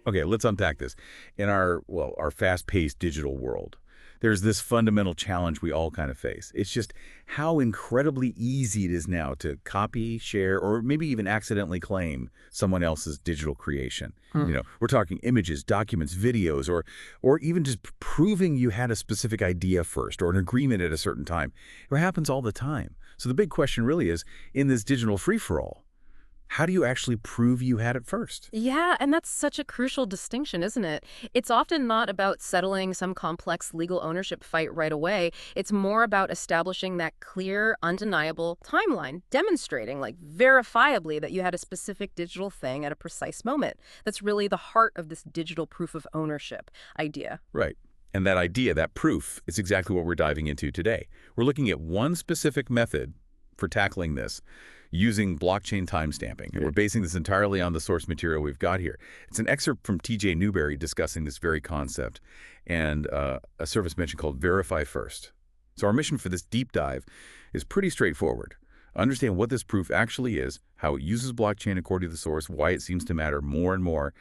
Okay, let's unpack this. In our fast-paced digital world, there's this fundamental challenge we all kind of face. It's just how incredibly easy it is now to copy, share, or maybe even accidentally claim someone else's digital creation. We're talking images, documents, videos, or even just proving you had a specific idea first or an agreement at a certain time. It happens all the time. So the big question really is, in this digital free-for-all, how do you actually prove you had it first? Yeah, and that's such a crucial distinction, isn't it? It's often not about settling some complex legal ownership fight right away. It's more about establishing that clear, undeniable timeline, demonstrating, like, verifiably that you had a specific digital thing at a precise moment. That's really the heart of this digital proof of ownership idea. Right. And that idea, that proof, is exactly what we're diving into today. We're looking at one specific method for tackling this using blockchain timestamping. And we're basing this entirely on the source material we've got here. It's an excerpt from T.J. Newberry discussing this very concept and a service mention called Verify First. So our mission for this deep dive is pretty straightforward. Understand what this proof actually is, how it uses blockchain according to the source, why it seems to matter more and more,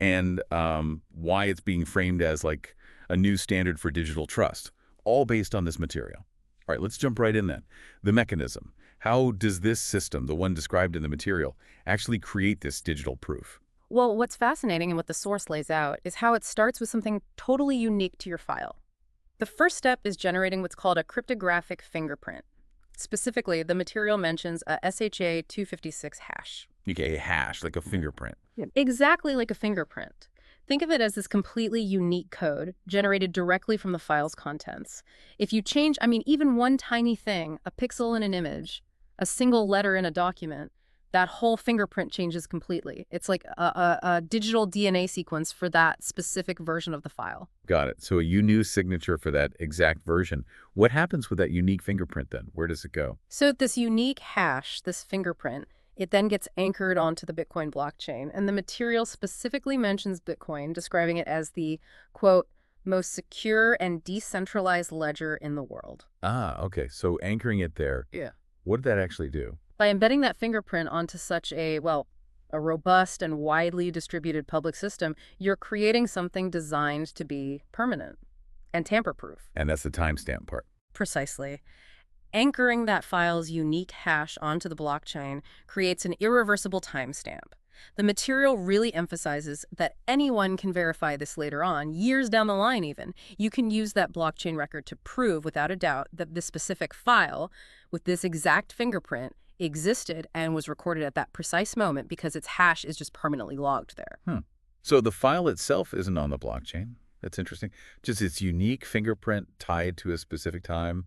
and why it's being framed as like a new standard for digital trust, all based on this material. All right, let's jump right in then. The mechanism. How does this system, the one described in the material, actually create this digital proof? Well, what's fascinating and what the source lays out is how it starts with something totally unique to your file. The first step is generating what's called a cryptographic fingerprint. Specifically, the material mentions a SHA-256 hash. Okay, a hash, like a fingerprint. Exactly like a fingerprint. Think of it as this completely unique code generated directly from the file's contents. If you change, even one tiny thing, a pixel in an image, a single letter in a document, that whole fingerprint changes completely. It's like a digital DNA sequence for that specific version of the file. Got it. So a unique signature for that exact version. What happens with that unique fingerprint then? Where does it go? So this unique hash, this fingerprint, it then gets anchored onto the Bitcoin blockchain. And the material specifically mentions Bitcoin, describing it as the, quote, most secure and decentralized ledger in the world. Ah, okay. So anchoring it there. Yeah. What did that actually do? By embedding that fingerprint onto such a robust and widely distributed public system, you're creating something designed to be permanent and tamper-proof. And that's the timestamp part. Precisely. Anchoring that file's unique hash onto the blockchain creates an irreversible timestamp. The material really emphasizes that anyone can verify this later on, years down the line even. You can use that blockchain record to prove without a doubt that this specific file with this exact fingerprint existed and was recorded at that precise moment because its hash is just permanently logged there. So the file itself isn't on the blockchain. That's interesting. Just its unique fingerprint tied to a specific time.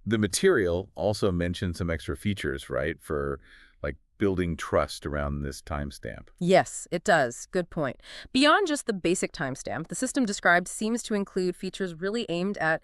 The material also mentions some extra features, right, for like building trust around this timestamp. Yes, it does. Good point. Beyond just the basic timestamp, the system described seems to include features really aimed at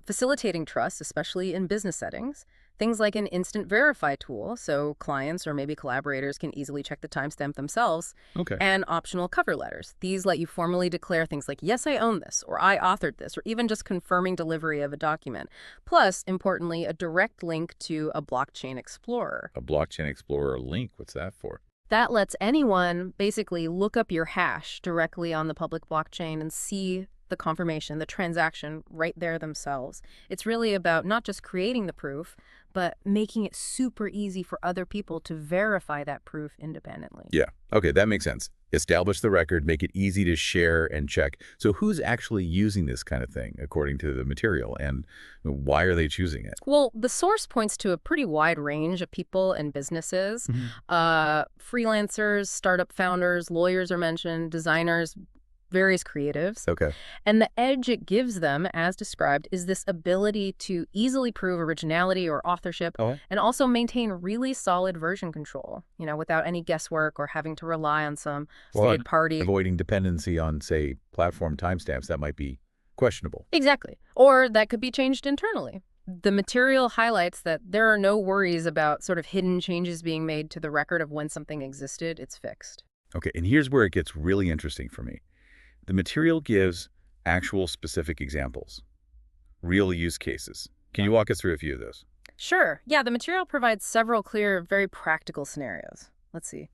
facilitating trust, especially in business settings. Things like an instant verify tool, so clients or maybe collaborators can easily check the timestamp themselves, Okay. and optional cover letters. These let you formally declare things like, yes, I own this, or I authored this, or even just confirming delivery of a document. Plus, importantly, a direct link to a blockchain explorer. A blockchain explorer link. What's that for? That lets anyone basically look up your hash directly on the public blockchain and see the confirmation, the transaction right there themselves. It's really about not just creating the proof, but making it super easy for other people to verify that proof independently. Yeah. Okay, that makes sense. Establish the record, make it easy to share and check. So who's actually using this kind of thing according to the material, and why are they choosing it? Well, the source points to a pretty wide range of people and businesses. Freelancers, startup founders, lawyers are mentioned, designers, various creatives. Okay. And the edge it gives them, as described, is this ability to easily prove originality or authorship and also maintain really solid version control, without any guesswork or having to rely on some third party. Avoiding dependency on, say, platform timestamps, that might be questionable. Exactly. Or that could be changed internally. The material highlights that there are no worries about sort of hidden changes being made to the record of when something existed. It's fixed. Okay, and here's where it gets really interesting for me. The material gives actual specific examples, real use cases. Can you walk us through a few of those? Sure. Yeah, the material provides several clear, very practical scenarios. Let's see.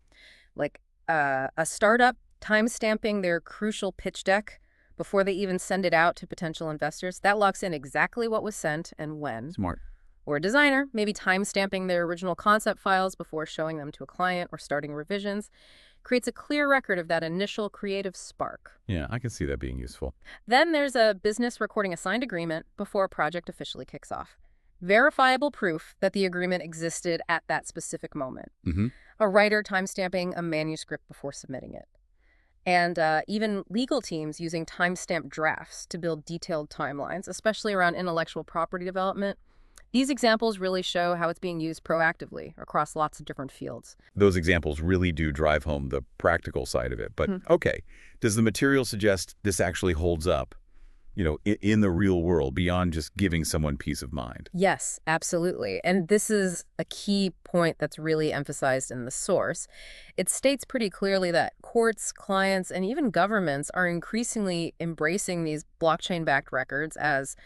Like a startup timestamping their crucial pitch deck before they even send it out to potential investors. That locks in exactly what was sent and when. Smart. Or a designer, maybe timestamping their original concept files before showing them to a client or starting revisions, creates a clear record of that initial creative spark. Yeah, I can see that being useful. Then there's a business recording a signed agreement before a project officially kicks off. Verifiable proof that the agreement existed at that specific moment. Mm-hmm. A writer timestamping a manuscript before submitting it. And even legal teams using timestamp drafts to build detailed timelines, especially around intellectual property development. These examples really show how it's being used proactively across lots of different fields. Those examples really do drive home the practical side of it. But okay, does the material suggest this actually holds up, in the real world beyond just giving someone peace of mind? Yes, absolutely. And this is a key point that's really emphasized in the source. It states pretty clearly that courts, clients, and even governments are increasingly embracing these blockchain-backed records as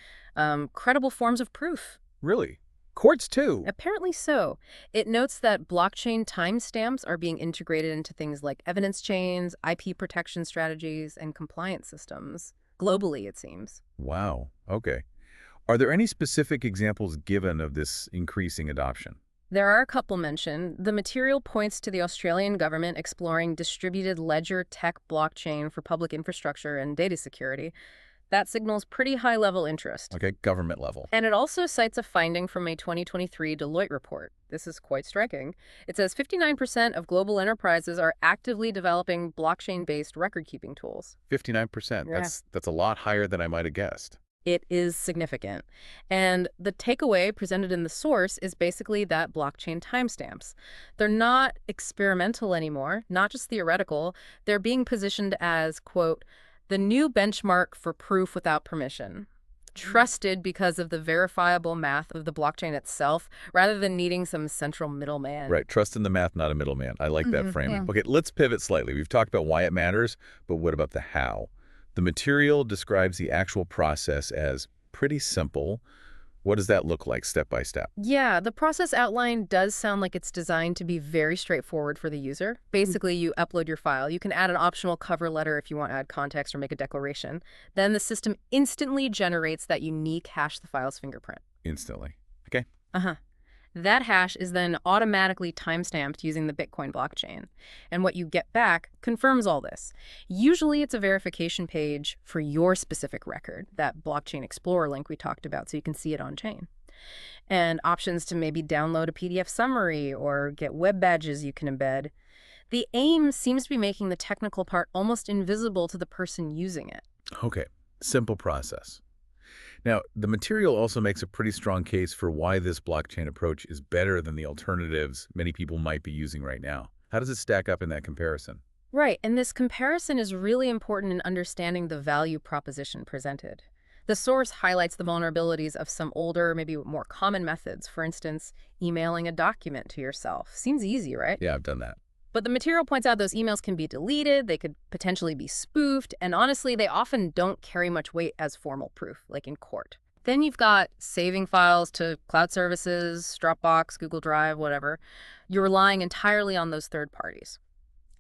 credible forms of proof. Really? Courts too? Apparently so. It notes that blockchain timestamps are being integrated into things like evidence chains, IP protection strategies, and compliance systems. Globally, it seems. Wow. Okay. Are there any specific examples given of this increasing adoption? There are a couple mentioned. The material points to the Australian government exploring distributed ledger tech blockchain for public infrastructure and data security. That signals pretty high-level interest. Okay, government level. And it also cites a finding from a 2023 Deloitte report. This is quite striking. It says 59% of global enterprises are actively developing blockchain-based record-keeping tools. 59%. Yeah. That's a lot higher than I might have guessed. It is significant. And the takeaway presented in the source is basically that blockchain timestamps. They're not experimental anymore, not just theoretical. They're being positioned as, quote, the new benchmark for proof without permission. Trusted because of the verifiable math of the blockchain itself, rather than needing some central middleman. Right. Trust in the math, not a middleman. I like that framing. yeah. Okay, let's pivot slightly. We've talked about why it matters, but what about the how? The material describes the actual process as pretty simple. What does that look like step by step? Yeah, the process outline does sound like it's designed to be very straightforward for the user. Basically, you upload your file. You can add an optional cover letter if you want to add context or make a declaration. Then the system instantly generates that unique hash the file's fingerprint. Instantly. Okay. Uh-huh. That hash is then automatically timestamped using the Bitcoin blockchain. And what you get back confirms all this. Usually it's a verification page for your specific record, that Blockchain Explorer link we talked about, so you can see it on chain. And options to maybe download a PDF summary or get web badges you can embed. The aim seems to be making the technical part almost invisible to the person using it. Okay. Simple process. Now, the material also makes a pretty strong case for why this blockchain approach is better than the alternatives many people might be using right now. How does it stack up in that comparison? Right, and this comparison is really important in understanding the value proposition presented. The source highlights the vulnerabilities of some older, maybe more common methods. For instance, emailing a document to yourself. Seems easy, right? Yeah, I've done that. But the material points out those emails can be deleted, they could potentially be spoofed, and honestly, they often don't carry much weight as formal proof, like in court. Then you've got saving files to cloud services, Dropbox, Google Drive, whatever. You're relying entirely on those third parties.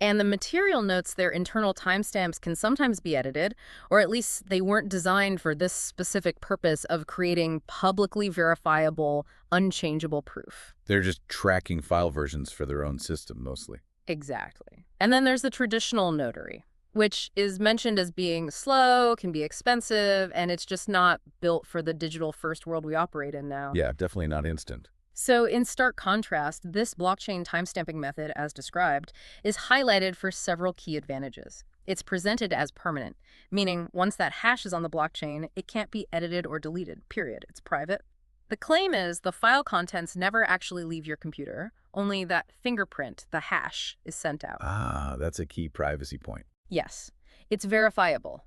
And the material notes their internal timestamps can sometimes be edited, or at least they weren't designed for this specific purpose of creating publicly verifiable, unchangeable proof. They're just tracking file versions for their own system, mostly. Exactly. And then there's the traditional notary, which is mentioned as being slow, can be expensive, and it's just not built for the digital first world we operate in now. Yeah, definitely not instant. So in stark contrast, this blockchain timestamping method, as described, is highlighted for several key advantages. It's presented as permanent, meaning once that hash is on the blockchain, it can't be edited or deleted, period. It's private. The claim is the file contents never actually leave your computer, only that fingerprint, the hash, is sent out. Ah, that's a key privacy point. Yes, it's verifiable.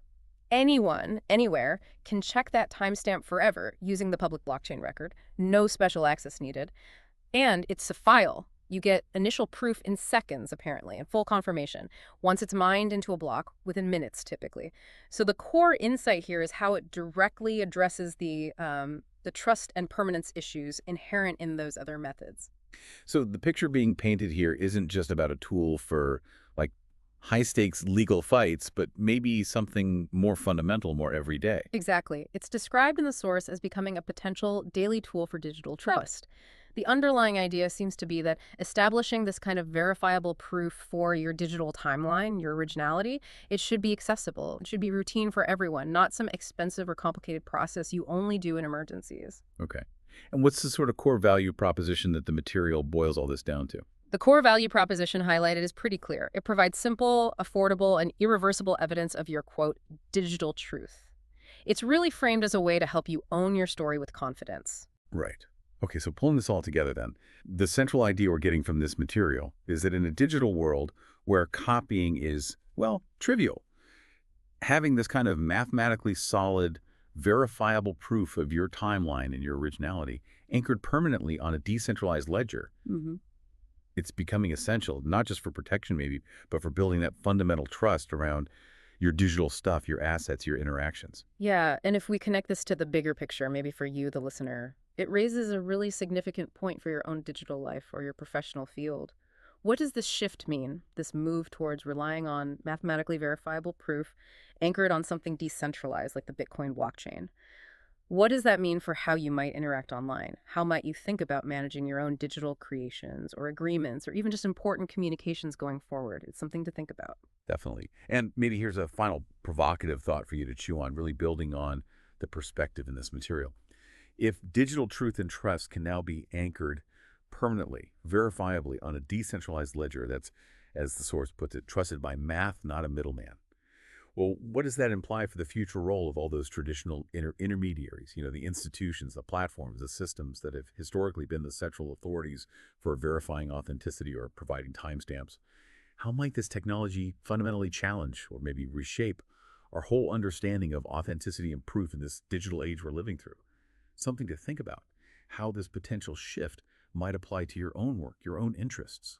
Anyone, anywhere, can check that timestamp forever using the public blockchain record. No special access needed. And it's a file. You get initial proof in seconds, apparently, and full confirmation, once it's mined into a block, within minutes, typically. So the core insight here is how it directly addresses the the trust and permanence issues inherent in those other methods. So the picture being painted here isn't just about a tool for like high-stakes legal fights, but maybe something more fundamental, more everyday. Exactly. It's described in the source as becoming a potential daily tool for digital trust. The underlying idea seems to be that establishing this kind of verifiable proof for your digital timeline, your originality, it should be accessible. It should be routine for everyone, not some expensive or complicated process you only do in emergencies. Okay. And what's the sort of core value proposition that the material boils all this down to? The core value proposition highlighted is pretty clear. It provides simple, affordable, and irreversible evidence of your, quote, digital truth. It's really framed as a way to help you own your story with confidence. Right. Okay, so pulling this all together then, the central idea we're getting from this material is that in a digital world where copying is, well, trivial, having this kind of mathematically solid, verifiable proof of your timeline and your originality anchored permanently on a decentralized ledger, Mm-hmm. it's becoming essential, not just for protection maybe, but for building that fundamental trust around your digital stuff, your assets, your interactions. Yeah, and if we connect this to the bigger picture, maybe for you, the listener, it raises a really significant point for your own digital life or your professional field. What does this shift mean, this move towards relying on mathematically verifiable proof anchored on something decentralized like the Bitcoin blockchain? What does that mean for how you might interact online? How might you think about managing your own digital creations or agreements or even just important communications going forward? It's something to think about. Definitely. And maybe here's a final provocative thought for you to chew on, really building on the perspective in this material. If digital truth and trust can now be anchored permanently, verifiably on a decentralized ledger that's, as the source puts it, trusted by math, not a middleman. Well, what does that imply for the future role of all those traditional intermediaries, the institutions, the platforms, the systems that have historically been the central authorities for verifying authenticity or providing timestamps? How might this technology fundamentally challenge or maybe reshape our whole understanding of authenticity and proof in this digital age we're living through? Something to think about, how this potential shift might apply to your own work, your own interests.